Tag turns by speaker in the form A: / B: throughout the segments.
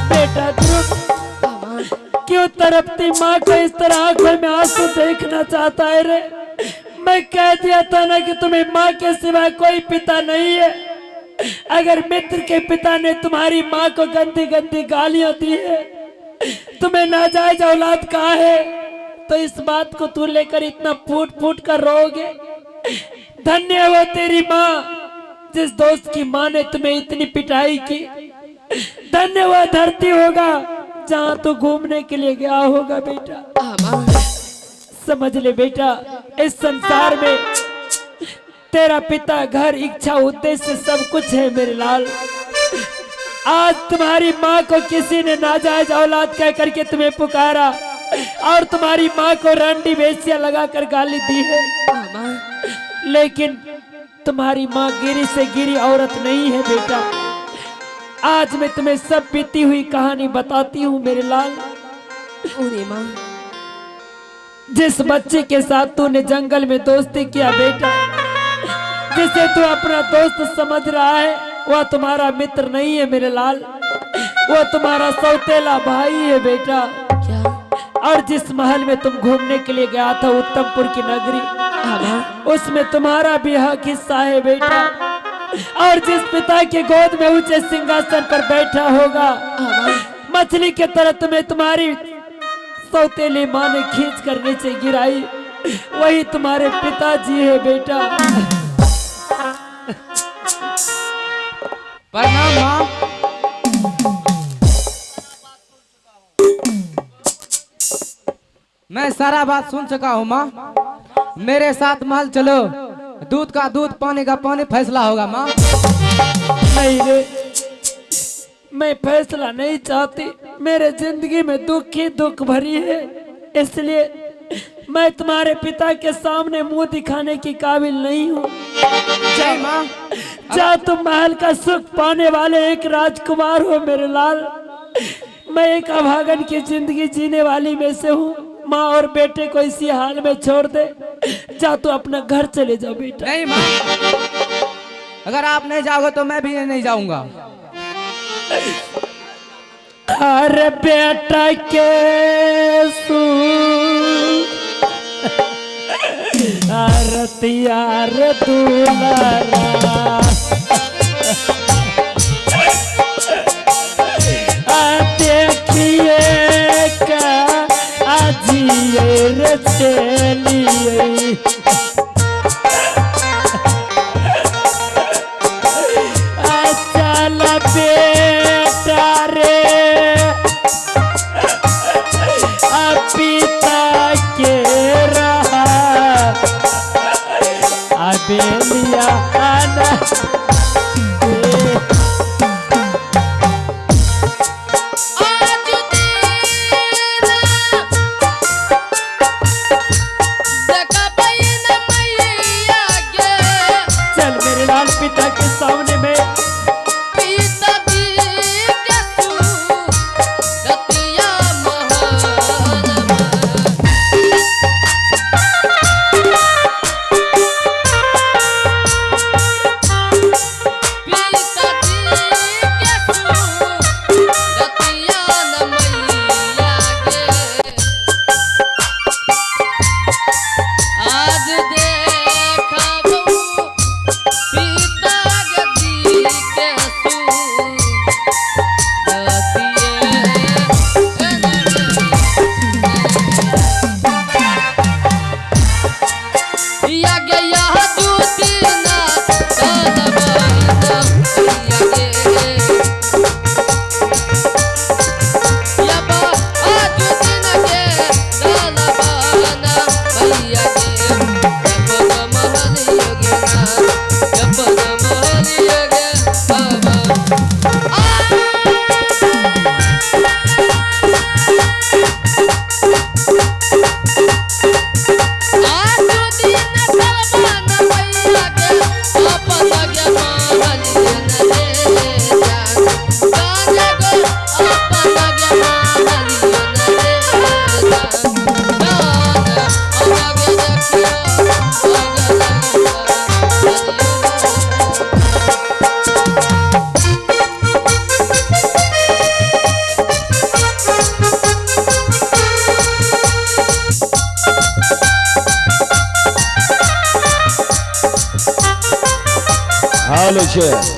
A: बेटा ध्रुव क्यों तड़पती माँ को इस तरह आंखों में आंसू देखना चाहता है रे? मैं कह दिया था ना कि तुम्हें माँ के सिवा कोई पिता नहीं है। अगर मित्र के पिता ने तुम्हारी माँ को गंदी गंदी गालियां दी है, तुम्हें नाजायज औलाद कहा है, तो इस बात को तू लेकर इतना फूट फूट कर रोगे? धन्य हो तेरी माँ जिस दोस्त की माँ ने तुम्हें इतनी पिटाई की। धन्य वह धरती होगा जहाँ तू घूमने के लिए गया होगा बेटा। समझ ले बेटा, इस संसार में तेरा पिता, घर, इच्छा, उद्देश्य सब कुछ है मेरे लाल। आज तुम्हारी माँ को किसी ने नाजायज औलाद कह करके तुम्हें पुकारा और तुम्हारी माँ को रंडी वेश्या लगाकर गाली दी है, लेकिन तुम्हारी माँ गिरी से गिरी औरत नहीं है बेटा। आज मैं तुम्हें सब बीती हुई कहानी बताती हूँ मेरे लाल।
B: माँ,
A: जिस बच्चे के साथ तूने जंगल में दोस्ती किया बेटा, जिसे तू अपना दोस्त समझ रहा है, वह तुम्हारा मित्र नहीं है मेरे लाल, वह तुम्हारा सौतेला भाई है बेटा।
B: क्या?
A: और जिस महल में तुम घूमने के लिए गया था, उत्तमपुर की नगरी, उसमें तुम्हारा भी हक हिस्सा है बेटा। और जिस पिता के गोद में ऊंचे सिंहासन पर बैठा होगा, मछली के तरह तुम्हें तुम्हारी सौतेली माँ ने खींच कर नीचे गिराई, वही तुम्हारे पिताजी है बेटा।
C: प्रणाम माँ। मैं सारा बात सुन चुका हूँ माँ। मेरे साथ महल चलो, दूध का दूध पानी का पानी फैसला होगा माँ।
A: नहीं रे, मैं फैसला नहीं चाहती। मेरे जिंदगी में दुख ही दुख भरी है, इसलिए मैं तुम्हारे पिता के सामने मुंह दिखाने की काबिल नहीं हूँ।
C: जय माँ।
A: जा, तुम महल का सुख पाने वाले एक राजकुमार हो मेरे लाल। मैं एक अभागन की जिंदगी जीने वाली में से हूँ। माँ और बेटे को इसी हाल में छोड़ दे। जा, तू अपना घर चले जाओ बेटा।
C: नहीं माँ, अगर आप नहीं जाओगे तो मैं भी नहीं जाऊंगा।
A: अरे बेटा के सू आरतियार दुलारा, देखिए का आजिए रे चलिए। चल बेटा रे पिता के रहा, अबेलिया आना
D: महाराज।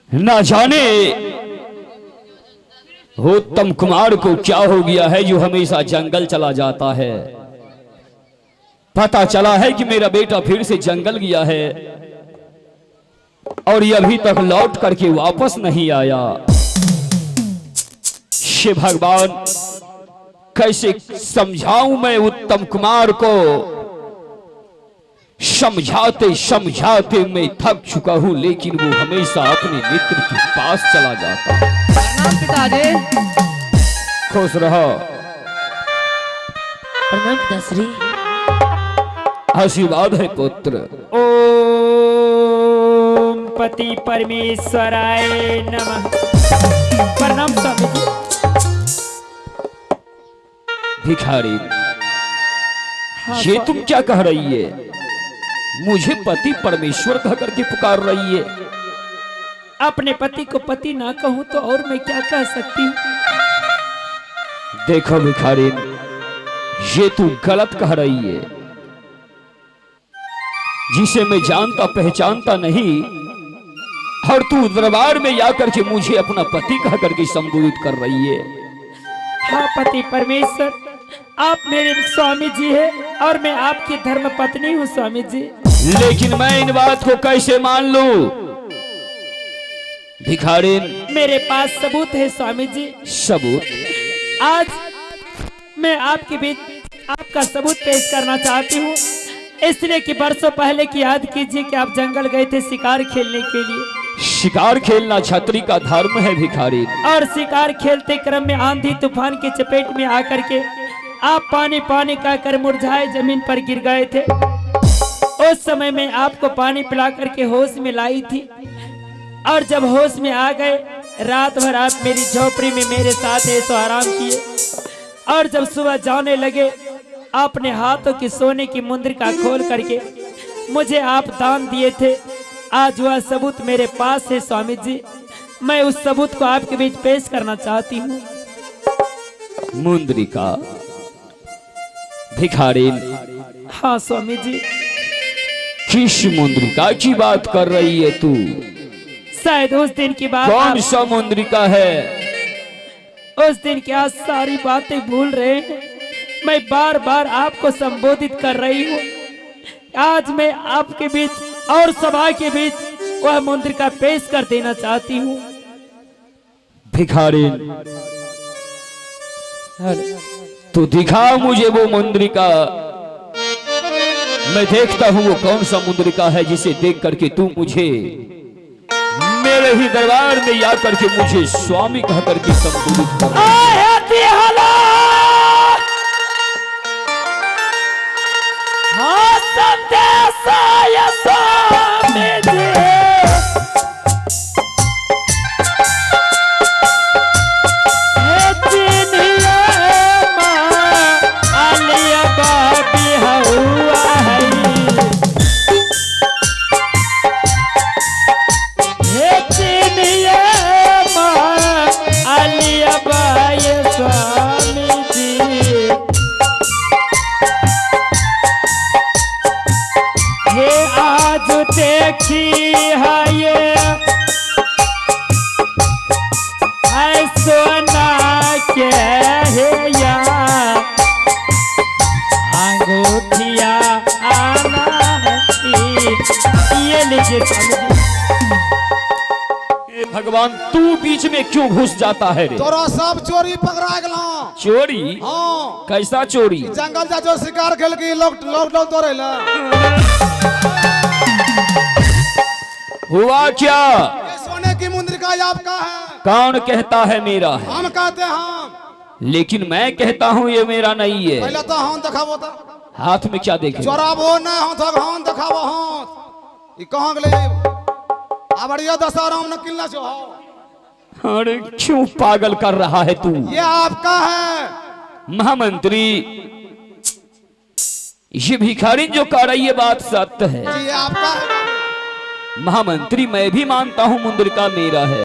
D: ना जाने उत्तम कुमार को क्या हो गया है जो हमेशा जंगल चला जाता है। पता चला है कि मेरा बेटा फिर से जंगल गया है और ये अभी तक लौट करके वापस नहीं आया। शिव भगवान, कैसे समझाऊं मैं उत्तम कुमार को। समझाते समझाते मैं थक चुका हूं, लेकिन वो हमेशा अपने मित्र के पास चला जाता है।
C: प्रणाम पिताजी।
D: खुश रहो।
B: प्रणाम पिताश्री।
D: आशीर्वाद है पुत्र।
A: ओम पति परमेश्वराय नमः। प्रणाम स्वामी जी।
D: भिखारी,
A: हाँ,
D: ये तुम क्या कह रही है? मुझे पति परमेश्वर कह करके पुकार रही है।
A: अपने पति को पति ना कहूं तो और मैं क्या कह सकती हूँ।
D: देखो भिखारी, ये तू गलत कह रही है। जिसे मैं जानता पहचानता नहीं और तू दरबार में जाकर के मुझे अपना पति कह करके संबोधित कर रही है।
A: हाँ पति परमेश्वर, आप मेरे स्वामी जी हैं और मैं आपकी धर्म पत्नी हूँ स्वामी जी।
D: लेकिन मैं इन बात को कैसे मान लूं? भिखारी,
A: मेरे पास सबूत है स्वामी जी।
D: सबूत?
A: आज मैं आपके बीच आपका सबूत पेश करना चाहती हूँ, इसलिए कि बरसों पहले की याद कीजिए कि आप जंगल गए थे शिकार खेलने के लिए।
D: शिकार खेलना छतरी का धर्म है भिखारी।
A: और शिकार खेलते क्रम में आंधी तूफान की चपेट में आकर के आप पानी पानी कहकर मुरझाए जमीन पर गिर गए थे। उस समय में आपको पानी पिला करके होश में लाई थी और जब होश में आ गए, रात भर आप मेरी झोपड़ी में मेरे साथ ऐसो आराम किए और जब सुबह जाने लगे, आपने हाथों की सोने की मुद्रिका खोल करके मुझे आप दान दिए थे। आज वह सबूत मेरे पास है स्वामी जी। मैं उस सबूत को आपके बीच पेश करना चाहती हूँ।
D: मुद्रिका? भिखारी,
A: हाँ स्वामी जी।
D: किस मुद्रिका की बात कर रही है तू?
A: शायद उस दिन की बात
D: कौन सा मुद्रिका है?
A: उस दिन की आज सारी बातें भूल रहे हैं। मैं बार बार आपको संबोधित कर रही हूँ। आज मैं आपके बीच और सभा के बीच वह मुद्रिका पेश कर देना चाहती हूँ।
D: भिखारी, तू दिखा मुझे वो मुद्रिका। मैं देखता हूँ वो कौन सा मुद्रिका है जिसे देख करके तू मुझे मेरे ही दरबार में या करके मुझे स्वामी कह करके संबोधित कर। भगवान, तू बीच में क्यों घुस जाता है रे?
E: तोरा सब चोरी पकड़ा गला।
D: चोरी?
E: हाँ।
D: कैसा चोरी?
E: जंगल जा जो शिकार खेल के लॉकडाउन तो रहे
D: हुआ क्या?
E: ये सोने की मुद्रिका आपका है।
D: कौन कहता है मेरा है?
E: हम कहते हैं।
D: लेकिन मैं कहता हूँ ये मेरा नहीं है।
E: पहले तो हाथ दिखावो तो।
D: हाथ में क्या देखे?
E: चोराबो ना हाथ दिखावो हाथ। ये कहाँ गए? अबड़िया दशहरा में किलना जो हो।
D: अरे क्यों पागल कर रहा है तू?
E: ये आपका है
D: महामंत्री। ये भिखारी जो कह रही है बात सत्य है।
E: ये आपका है
D: महामंत्री, मैं भी मानता हूँ मुद्रिका मेरा है।